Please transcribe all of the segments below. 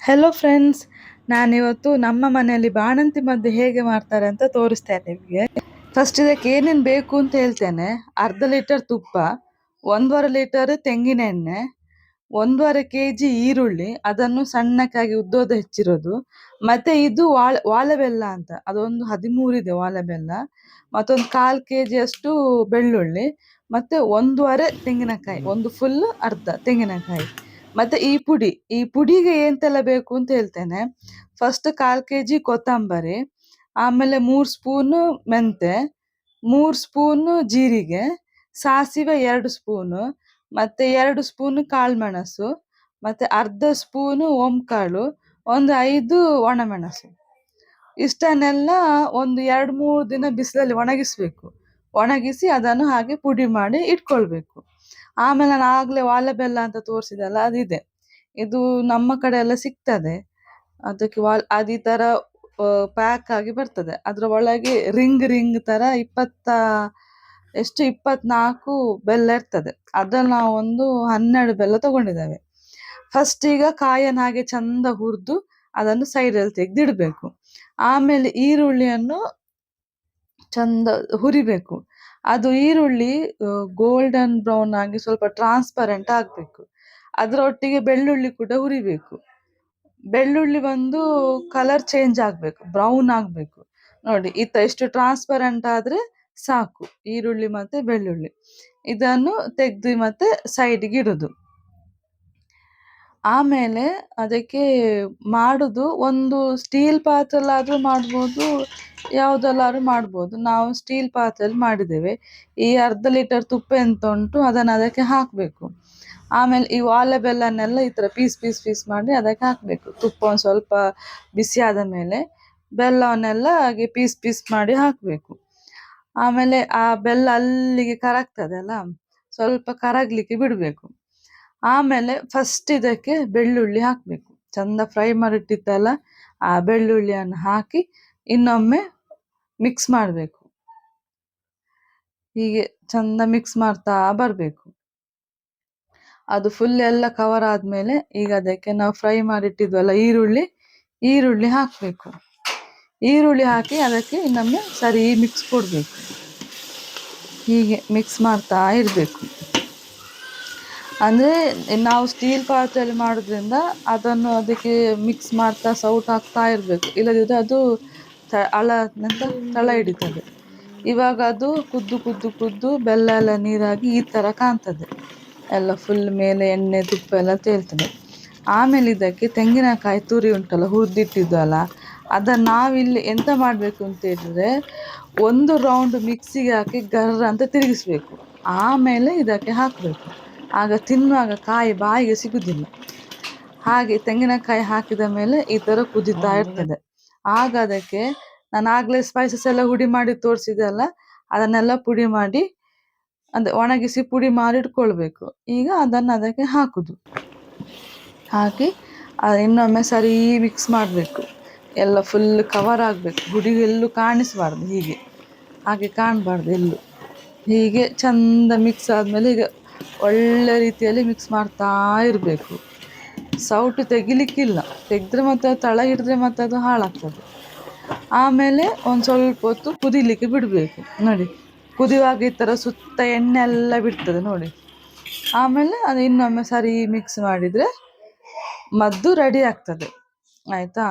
Hello friends, ನಾನಿವತ್ತು ನಮ್ಮ ಮನೆಯಲ್ಲಿ ಬಾಣಂತಿ ಮದ್ದು ಹೇಗೆ ಮಾಡ್ತಾರೆ ಅಂತ ತೋರಿಸ್ತೇನೆ ನಿಮಗೆ. ಫಸ್ಟ್ ಇದಕ್ಕೆ ಏನೇನು ಬೇಕು ಅಂತ ಹೇಳ್ತೇನೆ. ಅರ್ಧ ಲೀಟರ್ ತುಪ್ಪ, 1.5 ಲೀಟರ್ ತೆಂಗಿನ ಎಣ್ಣೆ, 1.5 kg ಈರುಳ್ಳಿ, ಅದನ್ನು ಸಣ್ಣಕ್ಕಾಗಿ ಉದ್ದೋದ ಹೆಚ್ಚಿರೋದು, ಮತ್ತೆ ಇದು ವಾಳೆ ಬೆಲ್ಲ ಅಂತ, ಅದೊಂದು 13 ಇದೆ ವಾಳೆ ಬೆಲ್ಲ, ಮತ್ತೊಂದು 1/4 kg ಅಷ್ಟು ಬೆಳ್ಳುಳ್ಳಿ, ಮತ್ತೆ 1.5 ತೆಂಗಿನಕಾಯಿ, ಒಂದು ಫುಲ್ ಅರ್ಧ ತೆಂಗಿನಕಾಯಿ, ಮತ್ತೆ ಈ ಪುಡಿಗೆ ಎಂತೆಲ್ಲ ಬೇಕು ಅಂತ ಹೇಳ್ತೇನೆ. ಫಸ್ಟ್ 1/4 kg ಕೊತ್ತಂಬರಿ, ಆಮೇಲೆ 3 ಸ್ಪೂನು ಮೆಂತೆ, 3 ಸ್ಪೂನು ಜೀರಿಗೆ, ಸಾಸಿವೆ 2 ಸ್ಪೂನು, ಮತ್ತೆ 2 ಸ್ಪೂನು ಕಾಳುಮೆಣಸು, ಮತ್ತೆ ಅರ್ಧ ಸ್ಪೂನು ಓಂಕಾಳು, ಒಂದು 5 ಒಣಮೆಣಸು. ಇಷ್ಟನ್ನೆಲ್ಲ ಒಂದು 2-3 ದಿನ ಬಿಸಿಲಲ್ಲಿ ಒಣಗಿಸ್ಬೇಕು. ಒಣಗಿಸಿ ಅದನ್ನು ಹಾಗೆ ಪುಡಿ ಮಾಡಿ ಇಟ್ಕೊಳ್ಬೇಕು. ಆಮೇಲೆ ನಾನು ಆಗ್ಲೇ ವಾಲೆ ಬೆಲ್ಲ ಅಂತ ತೋರಿಸಿದಲ್ಲ, ಅದಿದೆ. ಇದು ನಮ್ಮ ಕಡೆ ಎಲ್ಲ ಸಿಗ್ತದೆ. ಅದಕ್ಕೆ ಅದು ಈ ತರ ಪ್ಯಾಕ್ ಆಗಿ ಬರ್ತದೆ. ಅದ್ರ ಒಳಗೆ ರಿಂಗ್ ತರ 24 ಬೆಲ್ಲ ಇರ್ತದೆ. ಅದ್ರಲ್ಲಿ ನಾವು ಒಂದು 12 ಬೆಲ್ಲ ತಗೊಂಡಿದ್ದೇವೆ. ಫಸ್ಟ್ ಈಗ ಕಾಯನ್ನು ಹಾಗೆ ಚಂದ ಹುರಿದು ಅದನ್ನು ಸೈಡಲ್ಲಿ ತೆಗೆದಿಡಬೇಕು. ಆಮೇಲೆ ಈರುಳ್ಳಿಯನ್ನು ಚಂದ ಹುರಿಬೇಕು. ಅದು ಈರುಳ್ಳಿ ಗೋಲ್ಡನ್ ಬ್ರೌನ್ ಆಗಿ ಸ್ವಲ್ಪ ಟ್ರಾನ್ಸ್ಪರೆಂಟ್ ಆಗಬೇಕು. ಅದರೊಟ್ಟಿಗೆ ಬೆಳ್ಳುಳ್ಳಿ ಕೂಡ ಹುರಿಬೇಕು. ಬೆಳ್ಳುಳ್ಳಿ ಬಂದು ಕಲರ್ ಚೇಂಜ್ ಆಗಬೇಕು, ಬ್ರೌನ್ ಆಗಬೇಕು. ನೋಡಿ, ಇಷ್ಟು ಟ್ರಾನ್ಸ್ಪರೆಂಟ್ ಆದರೆ ಸಾಕು ಈರುಳ್ಳಿ ಮತ್ತೆ ಬೆಳ್ಳುಳ್ಳಿ. ಇದನ್ನು ತೆಗೆದು ಮತ್ತೆ ಸೈಡ್ಗೆ ಇಡೋದು. ಆಮೇಲೆ ಅದಕ್ಕೆ ಮಾಡುದು ಒಂದು ಸ್ಟೀಲ್ ಪಾತ್ರೆಲ್ಲಾದರೂ ಮಾಡ್ಬೋದು, ಯಾವುದಲ್ಲಾದ್ರೂ ಮಾಡ್ಬೋದು. ನಾವು ಸ್ಟೀಲ್ ಪಾತ್ರೆಯಲ್ಲಿ ಮಾಡಿದ್ದೇವೆ. ಈ ಅರ್ಧ ಲೀಟರ್ ತುಪ್ಪ ಎಂತ ಉಂಟು ಅದನ್ನು ಅದಕ್ಕೆ ಹಾಕಬೇಕು. ಆಮೇಲೆ ಈ ವಾಲೆ ಬೆಲ್ಲನೆಲ್ಲ ಈ ಥರ ಪೀಸ್ ಮಾಡಿ ಅದಕ್ಕೆ ಹಾಕಬೇಕು. ತುಪ್ಪ ಒಂದು ಸ್ವಲ್ಪ ಬಿಸಿ ಆದ ಮೇಲೆ ಬೆಲ್ಲವನ್ನೆಲ್ಲ ಹಾಗೆ ಪೀಸ್ ಮಾಡಿ ಹಾಕಬೇಕು. ಆಮೇಲೆ ಆ ಬೆಲ್ಲ ಅಲ್ಲಿಗೆ ಕರಗ್ತದೆ ಅಲ್ಲ, ಸ್ವಲ್ಪ ಕರಗಲಿಕ್ಕೆ ಬಿಡಬೇಕು. ಆಮೇಲೆ ಫಸ್ಟ್ ಇದಕ್ಕೆ ಬೆಳ್ಳುಳ್ಳಿ ಹಾಕಬೇಕು. ಚಂದ ಫ್ರೈ ಮಾಡಿಟ್ಟಿತ್ತಲ್ಲ ಆ ಬೆಳ್ಳುಳ್ಳಿಯನ್ನು ಹಾಕಿ ಇನ್ನೊಮ್ಮೆ ಮಿಕ್ಸ್ ಮಾಡಬೇಕು. ಹೀಗೆ ಚಂದ ಮಿಕ್ಸ್ ಮಾಡ್ತಾ ಬರಬೇಕು. ಅದು ಫುಲ್ ಎಲ್ಲ ಕವರ್ ಆದಮೇಲೆ ಈಗ ಅದಕ್ಕೆ ನಾವು ಫ್ರೈ ಮಾಡಿಟ್ಟಿದ್ವಲ್ಲ ಈರುಳ್ಳಿ ಹಾಕಬೇಕು. ಈರುಳ್ಳಿ ಹಾಕಿ ಅದಕ್ಕೆ ಇನ್ನೊಮ್ಮೆ ಸರಿ ಮಿಕ್ಸ್ ಕೊಡಬೇಕು. ಹೀಗೆ ಮಿಕ್ಸ್ ಮಾಡ್ತಾ ಇರಬೇಕು. ಅಂದರೆ ನಾವು ಸ್ಟೀಲ್ ಪಾತ್ರೆಯಲ್ಲಿ ಮಾಡೋದ್ರಿಂದ ಅದನ್ನು ಅದಕ್ಕೆ ಮಿಕ್ಸ್ ಮಾಡ್ತಾ ಸೌಟ್ ಹಾಕ್ತಾ ಇರಬೇಕು. ಇಲ್ಲದಿದ್ದರೆ ಅದು ತಳ ಹಿಡಿತದೆ. ಇವಾಗ ಅದು ಕುದ್ದು ಬೆಲ್ಲ ಎಲ್ಲ ನೀರಾಗಿ ಈ ಥರ ಕಾಣ್ತದೆ. ಎಲ್ಲ ಫುಲ್ ಮೇಲೆ ಎಣ್ಣೆ ತುಪ್ಪ ಎಲ್ಲ ತೇಲ್ತದೆ. ಆಮೇಲೆ ಇದಕ್ಕೆ ತೆಂಗಿನಕಾಯಿ ತುರಿ ಉಂಟಲ್ಲ, ಹುರಿದಿಟ್ಟಿದ್ವಲ್ಲ, ಅದನ್ನು ನಾವಿಲ್ಲಿ ಎಂತ ಮಾಡಬೇಕು ಅಂತ ಹೇಳಿದ್ರೆ, 1 ರೌಂಡ್ ಮಿಕ್ಸಿಗೆ ಹಾಕಿ ಗರ್ರ ಅಂತ ತಿರುಗಿಸ್ಬೇಕು. ಆಮೇಲೆ ಇದಕ್ಕೆ ಹಾಕಬೇಕು. ಆಗ ತಿನ್ನುವಾಗ ಕಾಯಿ ಬಾಯಿಗೆ ಸಿಗುವುದಿಲ್ಲ. ಹಾಗೆ ತೆಂಗಿನಕಾಯಿ ಹಾಕಿದ ಮೇಲೆ ಈ ಥರ ಕುದೀತಾ ಇರ್ತದೆ. ಆಗ ಅದಕ್ಕೆ ನಾನು ಆಗಲೇ ಸ್ಪೈಸಸ್ ಎಲ್ಲ ಹುಡಿ ಮಾಡಿ ತೋರಿಸಿದೆ ಅಲ್ಲ, ಅದನ್ನೆಲ್ಲ ಪುಡಿ ಮಾಡಿ ಒಣಗಿಸಿ ಪುಡಿ ಮಾಡಿ ಇಟ್ಕೊಳ್ಬೇಕು. ಈಗ ಅದನ್ನು ಅದಕ್ಕೆ ಹಾಕುದು. ಹಾಕಿ ಇನ್ನೊಮ್ಮೆ ಸರಿ ಮಿಕ್ಸ್ ಮಾಡಬೇಕು. ಎಲ್ಲ ಫುಲ್ ಕವರ್ ಆಗಬೇಕು. ಹುಡಿ ಎಲ್ಲೂ ಕಾಣಿಸಬಾರ್ದು, ಹಾಗೆ ಕಾಣಬಾರ್ದು ಎಲ್ಲೂ. ಹೀಗೆ ಚಂದ ಮಿಕ್ಸ್ ಆದಮೇಲೆ ಈಗ ಒಳ್ಳೆ ರೀತಿಯಲ್ಲಿ ಮಿಕ್ಸ್ ಮಾಡ್ತಾ ಇರಬೇಕು. ಸೌಟು ತೆಗಿಲಿಕ್ಕಿಲ್ಲ, ತೆಗೆದ್ರೆ ಮತ್ತೆ ತಳ ಹಿಡಿದ್ರೆ ಮತ್ತೆ ಅದು ಹಾಳಾಗ್ತದೆ. ಆಮೇಲೆ ಒಂದು ಸ್ವಲ್ಪ ಹೊತ್ತು ಕುದಿಲಿಕ್ಕೆ ಬಿಡಬೇಕು. ನೋಡಿ, ಕುದಿಯುವಾಗ ಈ ಥರ ಸುತ್ತ ಎಣ್ಣೆ ಎಲ್ಲ ಬಿಡ್ತದೆ ನೋಡಿ. ಆಮೇಲೆ ಅದು ಇನ್ನೊಮ್ಮೆ ಸರಿ ಮಿಕ್ಸ್ ಮಾಡಿದರೆ ಮದ್ದು ರೆಡಿ ಆಗ್ತದೆ. ಆಯಿತಾ?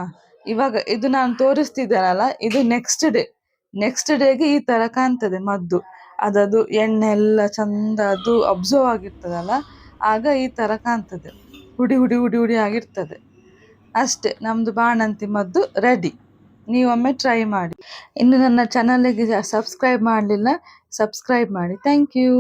ಇವಾಗ ಇದು ನಾನು ತೋರಿಸ್ತಿದ್ದೇನಲ್ಲ, ಇದು ನೆಕ್ಸ್ಟ್ ಡೇಗೆ ಈ ಥರ ಕಾಣ್ತದೆ ಮದ್ದು. ಅದದು ಎಣ್ಣೆ ಎಲ್ಲ ಚಂದ ಅದು ಅಬ್ಸರ್ವ್ ಆಗಿರ್ತದಲ್ಲ, ಆಗ ಈ ಥರ ಕಾಣ್ತದೆ. ಹುಡಿ ಆಗಿರ್ತದೆ. ಅಷ್ಟೇ, ನಮ್ಮದು ಬಾಣಂತಿ ಮದ್ದು ರೆಡಿ. ನೀವೊಮ್ಮೆ ಟ್ರೈ ಮಾಡಿ. ಇನ್ನು ನನ್ನ ಚಾನಲಿಗೆ ಸಬ್ಸ್ಕ್ರೈಬ್ ಮಾಡಲಿಲ್ಲ, ಸಬ್ಸ್ಕ್ರೈಬ್ ಮಾಡಿ. Thank you.